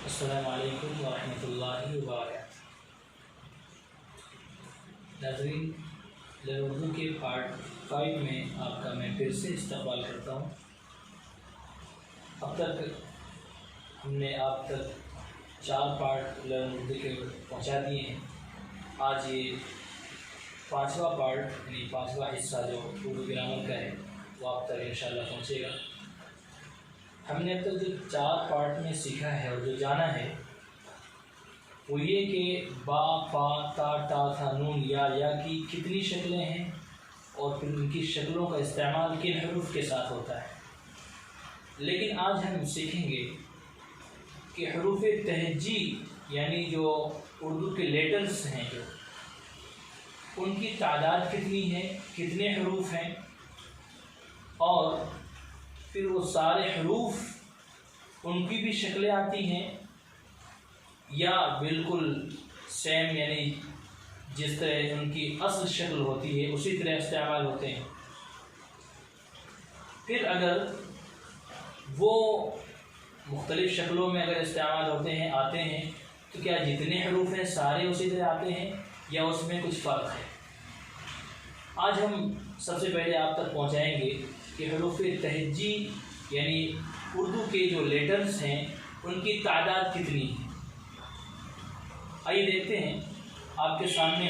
السلام علیکم ورحمۃ اللہ وبرکاتہ۔ ناظرین، اردو کے پارٹ 5 میں آپ کا میں پھر سے استقبال کرتا ہوں۔ اب تک ہم نے آپ تک 4 پارٹ اردو کے پہنچا دیے ہیں۔ آج یہ 5واں پارٹ یعنی 5واں حصہ جو اردو گرامر کا ہے وہ آپ تک انشاءاللہ پہنچے گا۔ ہم نے اب تک جو 4 پارٹ میں سیکھا ہے اور جو جانا ہے وہ یہ کہ با، پا، تا، ٹا، تھا، نون، یا کی کتنی شکلیں ہیں اور پھر ان کی شکلوں کا استعمال کن حروف کے ساتھ ہوتا ہے۔ لیکن آج ہم سیکھیں گے کہ حروف تہجی یعنی جو اردو کے لیٹرز ہیں جو ان کی تعداد کتنی ہے، کتنے حروف ہیں، اور پھر وہ سارے حروف ان کی بھی شکلیں آتی ہیں یا بالکل سیم یعنی جس طرح ان کی اصل شکل ہوتی ہے اسی طرح استعمال ہوتے ہیں۔ پھر اگر وہ مختلف شکلوں میں اگر استعمال ہوتے ہیں آتے ہیں تو کیا جتنے حروف ہیں سارے اسی طرح آتے ہیں یا اس میں کچھ فرق ہے؟ آج ہم سب سے پہلے آپ تک پہنچائیں گے کہ حروف تہجی یعنی اردو کے جو لیٹرز ہیں ان کی تعداد کتنی ہے۔ آئیے دیکھتے ہیں، آپ کے سامنے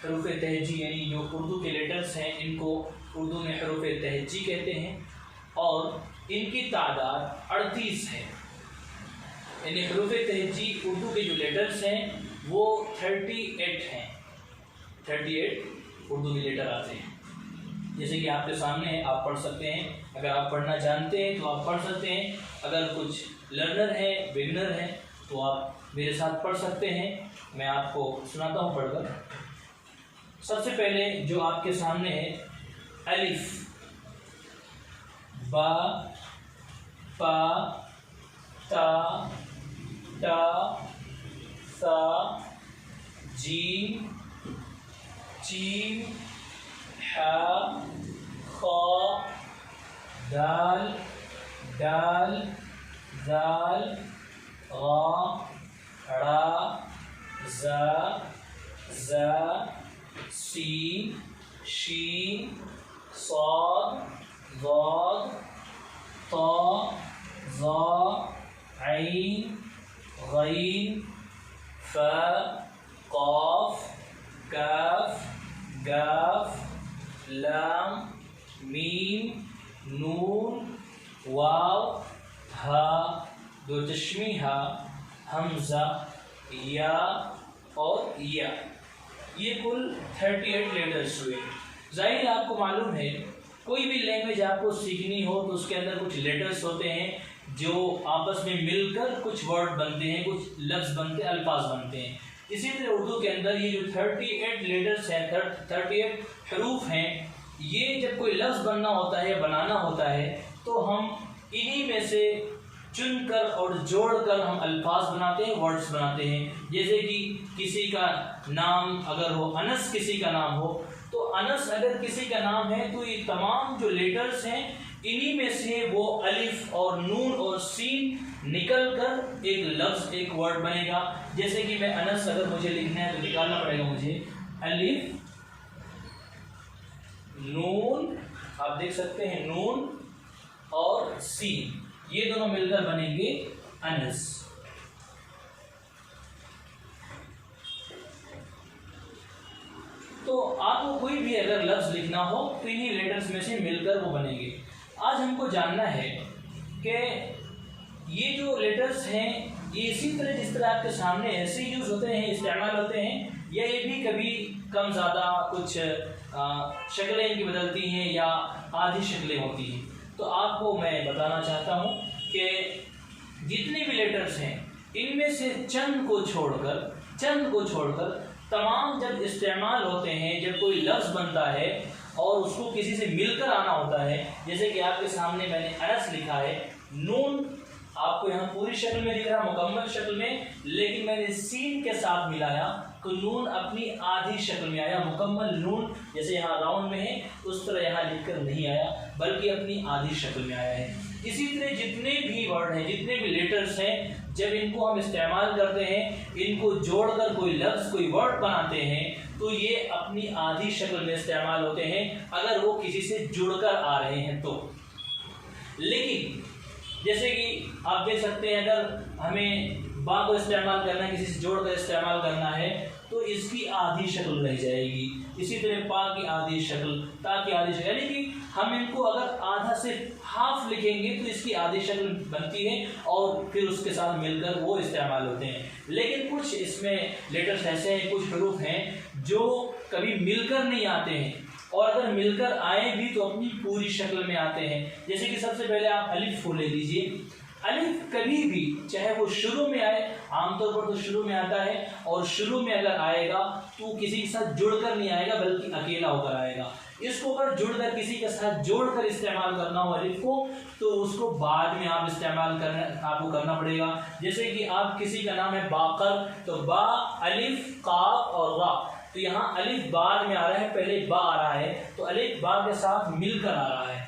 حروف تہجی یعنی جو اردو کے لیٹرز ہیں ان کو اردو میں حروف تہجی کہتے ہیں اور ان کی تعداد 38 ہے۔ یعنی حروف تہجی اردو کے جو لیٹرز ہیں وہ 38 ہیں۔ 38 اردو کے لیٹر آتے ہیں، جیسے کہ آپ کے سامنے ہے، آپ پڑھ سکتے ہیں۔ اگر آپ پڑھنا جانتے ہیں تو آپ پڑھ سکتے ہیں، اگر کچھ لرنر ہیں، بگنر ہیں تو آپ میرے ساتھ پڑھ سکتے ہیں۔ میں آپ کو سناتا ہوں پڑھ کر۔ سب سے پہلے جو آپ کے سامنے ہے الف، با، پا، تا، ٹا، ثا، جیم، چیم، حا، خا، دال، ڈال، ذال، غا، ڑا، زا، زا، سین، شین، صاد، ضاد، طا، ظا، عین، غین، فا، قاف، کاف، گاف، لام، میم، نون، واو، ہا، دو چشمی ہا، حمزہ، یا اور یا۔ یہ کل 38 لیٹرز ہوئے۔ ظاہر آپ کو معلوم ہے کوئی بھی لینگویج آپ کو سیکھنی ہو تو اس کے اندر کچھ لیٹرز ہوتے ہیں جو آپس میں مل کر کچھ ورڈ بنتے ہیں، کچھ لفظ بنتے ہیں، الفاظ بنتے ہیں۔ اسی طرح اردو کے اندر یہ جو 38 لیٹرز ہیں، 38 حروف ہیں، یہ جب کوئی لفظ بننا ہوتا ہے، بنانا ہوتا ہے تو ہم انہی میں سے چن کر اور جوڑ کر ہم الفاظ بناتے ہیں، ورڈز بناتے ہیں۔ جیسے کہ کسی کا نام اگر ہو، انس کسی کا نام ہو تو انس اگر کسی کا نام ہے تو یہ تمام جو لیٹرز ہیں انہی میں سے وہ الف اور نون اور سین نکل کر ایک لفظ، ایک ورڈ بنے گا۔ جیسے کہ میں انس اگر مجھے لکھنا ہے تو نکالنا پڑے گا مجھے الف، نون، آپ دیکھ سکتے ہیں نون اور سین، یہ دونوں مل کر بنیں گے انس۔ تو آپ کو کوئی بھی اگر لفظ لکھنا ہو تو انہی لیٹرز میں سے مل کر وہ بنیں گے۔ آج ہم کو جاننا ہے کہ یہ جو لیٹرز ہیں یہ اسی طرح جس طرح آپ کے سامنے ایسے یوز ہوتے ہیں، استعمال ہوتے ہیں، یا یہ بھی کبھی کم زیادہ کچھ شکلیں ان کی بدلتی ہیں یا آدھی شکلیں ہوتی ہیں۔ تو آپ کو میں بتانا چاہتا ہوں کہ جتنے بھی لیٹرز ہیں ان میں سے چند کو چھوڑ کر تمام جب استعمال ہوتے ہیں، جب کوئی لفظ بنتا ہے اور اس کو کسی سے مل کر آنا ہوتا ہے، جیسے کہ آپ کے سامنے میں نے انس لکھا ہے، نون آپ کو یہاں پوری شکل میں دکھ رہا، مکمل شکل میں، لیکن میں نے سین کے ساتھ ملایا تو نون اپنی آدھی شکل میں آیا۔ مکمل نون جیسے یہاں راؤنڈ میں ہے اس طرح یہاں لکھ کر نہیں آیا، بلکہ اپنی آدھی شکل میں آیا ہے۔ इसी तरह जितने भी वर्ड हैं, जितने भी लेटर्स हैं, जब इनको हम इस्तेमाल करते हैं, इनको जोड़कर कोई लफ्ज़, कोई वर्ड बनाते हैं, तो ये अपनी आधी शक्ल में इस्तेमाल होते हैं अगर वो किसी से जुड़कर आ रहे हैं तो। लेकिन जैसे कि आप देख सकते हैं, अगर हमें बा को इस्तेमाल करना है, किसी से जोड़कर इस्तेमाल करना है, तो इसकी आधी शक्ल रह जाएगी। इसी तरह पा की आधी शक्ल, ता की आधी शक्ल, यानी कि हम इनको अगर आधा से हाफ लिखेंगे तो इसकी आधी शक्ल बनती है और फिर उसके साथ मिलकर वो इस्तेमाल होते हैं। लेकिन कुछ इसमें लेटर्स ऐसे हैं, कुछ हरूफ हैं जो कभी मिलकर नहीं आते हैं, और अगर मिलकर आए भी तो अपनी पूरी शक्ल में आते हैं। जैसे कि सबसे पहले आप अलिफ को ले लीजिए। अलिफ कभी भी, चाहे वो शुरू में आए, आमतौर पर तो शुरू में आता है, और शुरू में अगर आएगा तो किसी के साथ जुड़कर नहीं आएगा बल्कि अकेला होकर आएगा। इसको अगर जुड़कर किसी के साथ जोड़कर इस्तेमाल करना हो अलिफ को, तो उसको बाद में आप इस्तेमाल आपको करना पड़ेगा। जैसे कि आप किसी का नाम है बाकर, तो बा, अलिफ, काफ और रा, तो यहाँ अलिफ बाद में आ रहा है, पहले बा आ रहा है, तो अलिफ बा के साथ मिलकर आ रहा है।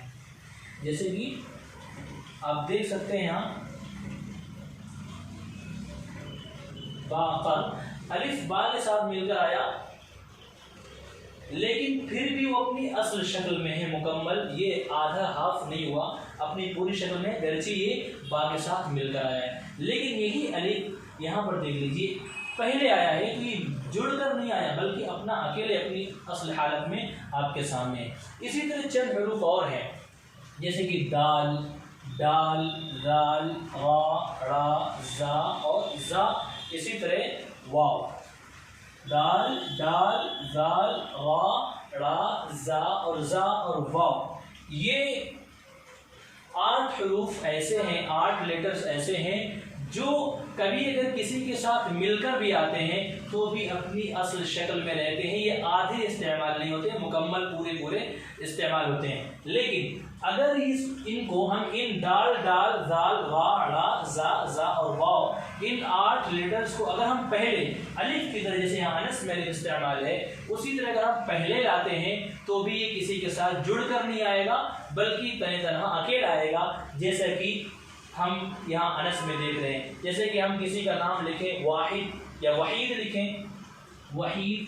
जैसे कि आप देख सकते हैं यहाँ बाकर, अलिफ बा के साथ मिलकर आया, लेकिन फिर भी वो अपनी असल शक्ल में है मुकम्मल, ये आधा हाफ नहीं हुआ, अपनी पूरी शक्ल में, गर्ची ये बा के साथ मिलकर आया है। लेकिन यही अलिफ यहाँ पर देख लीजिए पहले आया है, तो ये जुड़कर नहीं आया बल्कि अपना अकेले अपनी असल हालत में आपके सामने है। इसी तरह चंद हरूफ और हैं, जैसे कि दाल, दाल, राल, रा, रा, जा और जा। इसी तरह वाव, दाल, दाल, दाल, रा, रा, जा और जा और वाव। ये 8 हरूफ ऐसे हैं, 8 लेटर्स ऐसे हैं जो कभी अगर किसी के साथ मिलकर भी आते हैं तो भी अपनी असल शक्ल में रहते हैं। ये आधे इस्तेमाल नहीं होते, मुकम्मल पूरे पूरे इस्तेमाल होते हैं। लेकिन अगर इनको हम इन दाल, डाल, दाल, रा, रा, जा और वाव, इन 8 लेटर्स को अगर हम पहले अलिफ की तरह, जैसे यहाँ अनस में इस्तेमाल है, उसी तरह अगर हम पहले लाते हैं तो भी ये किसी के साथ जुड़कर नहीं आएगा बल्कि तन्हा अकेला आएगा। जैसा कि हम यहाँ अनस में देख रहे हैं, जैसे कि हम किसी का नाम लिखें वाहिद या वहीद लिखें, वहीद,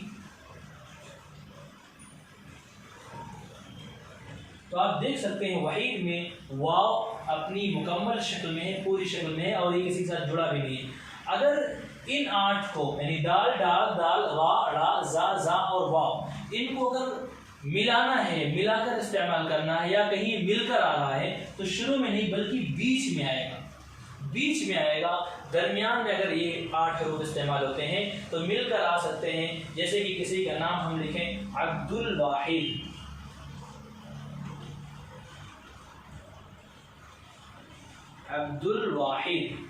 तो आप देख सकते हैं वहीद में वाव अपनी मुकम्मल शक्ल में है, पूरी शक्ल में है, और ये किसी के साथ जुड़ा भी नहीं है। अगर इन 8 को, यानी दाल, डाल, दाल, रा, रा, जा और वाव, इनको अगर मिलाना है, मिलाकर इस्तेमाल करना है, या कहीं मिलकर आ रहा है, तो शुरू में नहीं बल्कि बीच में आएगा, बीच में आएगा। दरमियान में अगर ये 8 हरूफ इस्तेमाल होते हैं तो मिलकर आ सकते हैं। जैसे कि किसी का नाम हम लिखें अब्दुल वाहिद, अब्दुल वाहिद।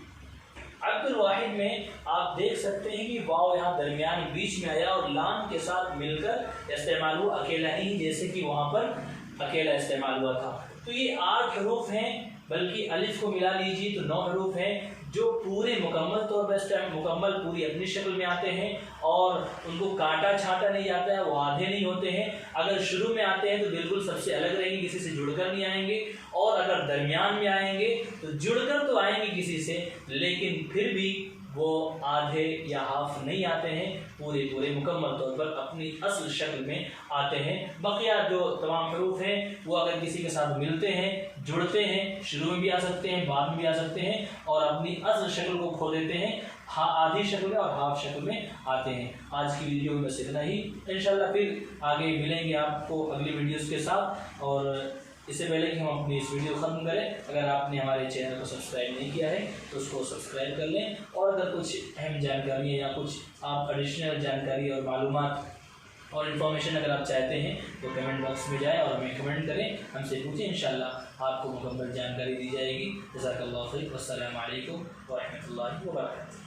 अब्दुल वाहिद में आप देख सकते हैं कि वाव यहाँ दरमियान बीच में आया और लाम के साथ मिलकर इस्तेमाल हुआ, अकेला नहीं, जैसे कि वहाँ पर अकेला इस्तेमाल हुआ था। तो ये 8 हरूफ हैं, बल्कि अलिफ को मिला लीजिए तो 9 हरूफ हैं जो पूरे मुकम्मल तौर पर मुकम्मल पूरी अपनी शक्ल में आते हैं, और उनको काटा छाटा नहीं जाता है, वो आधे नहीं होते हैं। अगर शुरू में आते हैं तो बिल्कुल सबसे अलग रहेंगे, किसी से जुड़कर नहीं आएंगे, और अगर दरमियान में आएंगे तो जुड़कर तो आएंगे किसी से, लेकिन फिर भी वो आधे या हाफ नहीं आते हैं, पूरे पूरे मुकम्मल तौर पर अपनी असल शक्ल में आते हैं। बकिया जो तमाम हरूफ हैं वो अगर किसी के साथ मिलते हैं, जुड़ते हैं, शुरू में भी आ सकते हैं, बाद में भी आ सकते हैं, और अपनी असल शक्ल को खो देते हैं, आधी शक्ल में और हाफ शक्ल में आते हैं। आज की वीडियो में बस इतना ही, इंशाल्लाह फिर आगे मिलेंगे आपको अगली वीडियोज़ के साथ। और इससे पहले कि हम अपनी इस वीडियो ख़त्म करें, अगर आपने हमारे चैनल को सब्सक्राइब नहीं किया है तो उसको सब्सक्राइब कर लें, और अगर कुछ अहम जानकारी या कुछ आप एडिशनल जानकारी और मालूमात और इन्फॉर्मेशन अगर आप चाहते हैं तो कमेंट बॉक्स में जाएं और हमें कमेंट करें, हमसे पूछें, इंशाल्लाह आपको मुकम्मल जानकारी दी जाएगी। जज़ाकल्लाहु खैर, वस्सलामु अलैकुम व रहमतुल्लाहि व बरकातुहू।